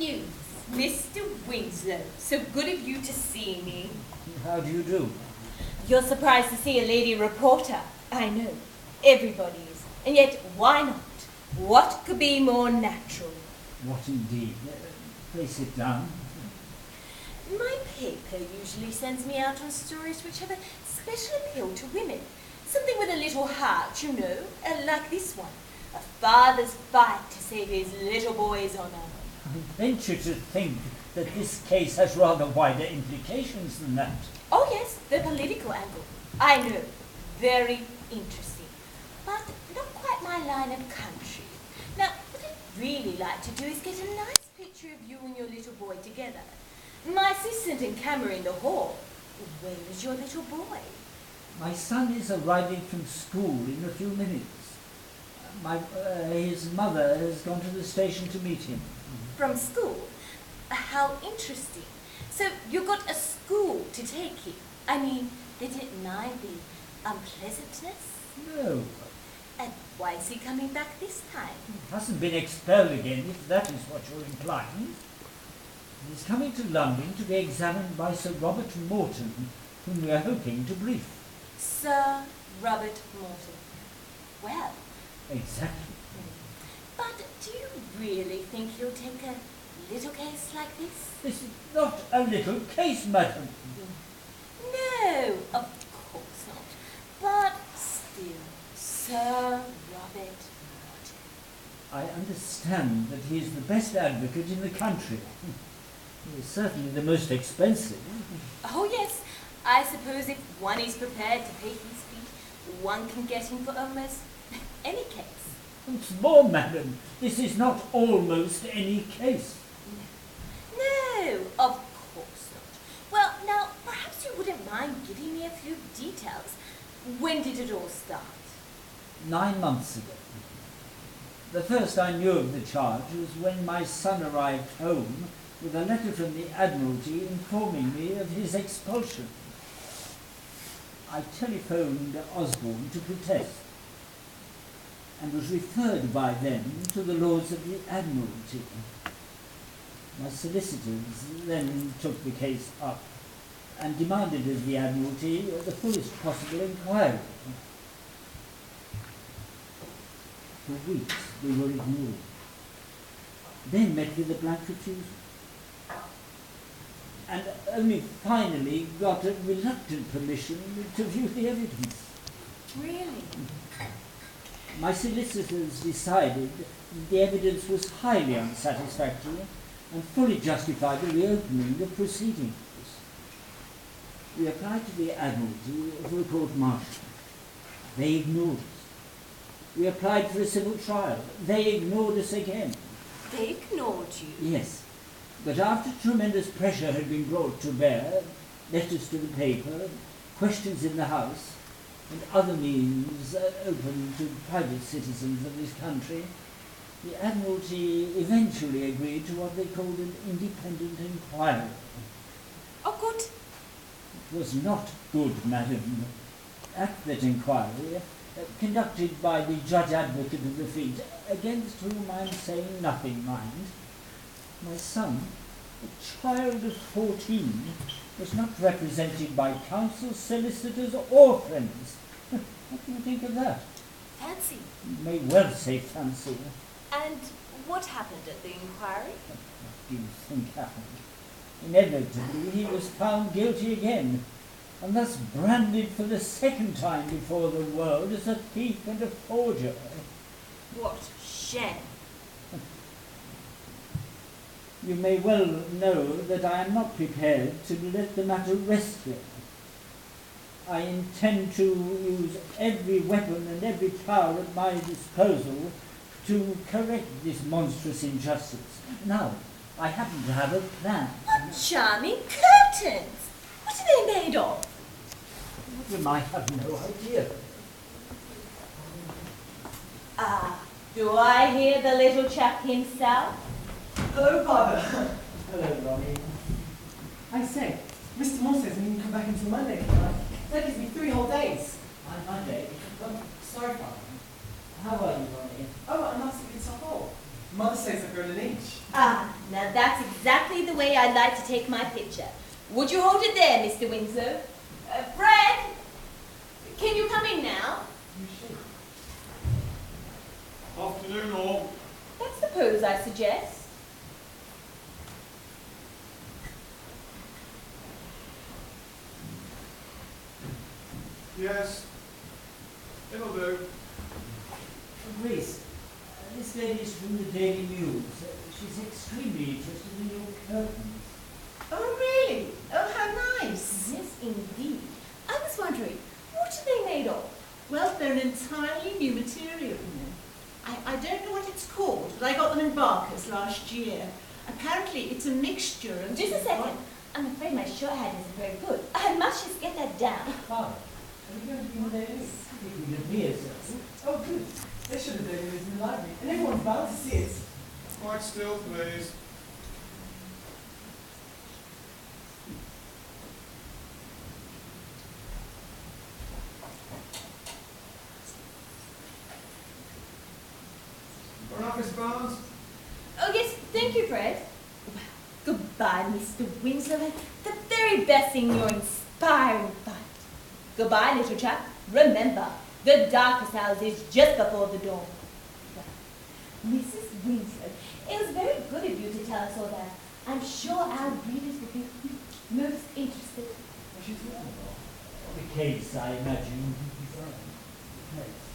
news. Mr. Winslow, so good of you to see me. How do you do? You're surprised to see a lady reporter. I know. Everybody is. And yet, why not? What could be more natural? What indeed? Pray sit down. My paper usually sends me out on stories which have a special appeal to women. Something with a little heart, you know, like this one. A father's fight to save his little boy's honor. I venture to think that this case has rather wider implications than that. Oh yes, the political angle. I know. Very interesting. But not quite my line of country. Now, what I'd really like to do is get a nice picture of you and your little boy together. My assistant and camera in the hall. Where is your little boy? My son is arriving from school in a few minutes. His mother has gone to the station to meet him. From school? How interesting. So you got a school to take him? I mean, they didn't mind the unpleasantness? No. And why is he coming back this time? He hasn't been expelled again, if that is what you're implying. He's coming to London to be examined by Sir Robert Morton, whom we are hoping to brief. Sir Robert Morton. Well. Exactly. But do you really think he'll take a little case like this? This is not a little case, madam. No, of course not. But still, Sir Robert Morton. I understand that he is the best advocate in the country. He is certainly the most expensive. Oh yes, I suppose if one is prepared to pay his fee, one can get him for almost any case. Once more, madam, this is not almost any case. No, of course not. Well, now, perhaps you wouldn't mind giving me a few details. When did it all start? 9 months ago. The first I knew of the charge was when my son arrived home with a letter from the Admiralty informing me of his expulsion. I telephoned Osborne to protest and was referred by them to the Lords of the Admiralty. My solicitors then took the case up and demanded of the Admiralty the fullest possible inquiry. For weeks we were ignored, then met with a blank refusal, and only finally got a reluctant permission to view the evidence. Really? My solicitors decided the evidence was highly unsatisfactory and fully justified the reopening of proceedings. We applied to the Admiralty for a court-martial. They ignored us. We applied for a civil trial. They ignored us again. They ignored you? Yes. But after tremendous pressure had been brought to bear, letters to the paper, questions in the House, and other means open to private citizens of this country, the Admiralty eventually agreed to what they called an independent inquiry. Oh, good. It was not good, madam. At that inquiry, conducted by the Judge Advocate of the Fleet, against whom I am saying nothing, mind, my son, a child of 14, was not represented by counsel, solicitors, or friends. What do you think of that? Fancy. You may well say fancy. And what happened at the inquiry? What do you think happened? Inevitably, he was found guilty again, and thus branded for the second time before the world as a thief and a forger. What shame. You may well know that I am not prepared to let the matter rest here. I intend to use every weapon and every power at my disposal to correct this monstrous injustice. Now, I happen to have a plan. What charming curtains! What are they made of? You might have no idea. Do I hear the little chap himself? Hello, Father. Hello, Ronnie. I say, Mr. Moore says we can come back until Monday. That gives me 3 whole days. On Monday. Sorry, Father. How are you, Ronnie? Oh, I'm absolutely top all. Mother says I've grown an inch. Now that's exactly the way I'd like to take my picture. Would you hold it there, Mr. Winslow? Fred! Can you come in now? Afternoon all. That's the pose I suggest. Yes. It'll do. Grace, this lady is from the Daily News. She's extremely interested in your curtains. Oh, really? Oh, how nice. Yes, indeed. I was wondering, what are they made of? Well, they're an entirely new material, you know. I don't know what it's called, but I got them in Barker's last year. Apparently, it's a mixture of... Just a second. I'm afraid my shorthand isn't very good. I must just get that down. Father, are you going to be in the Daily News? It would appear so. Oh, good. They should have done it in the library, and everyone's bound to see it. Quite still, please. Going up, Miss Barnes? Oh, yes, thank you, Fred. Well, goodbye, Mr. Winslow. The very best in your inspiring fight. Goodbye, little chap. Remember, the darkest hour is just before the dawn. Well, Mrs. Winslow, it was very good of you to tell us all that. I'm sure our readers will be most interested. What she's talking about? The case, I imagine, you prefer. The case.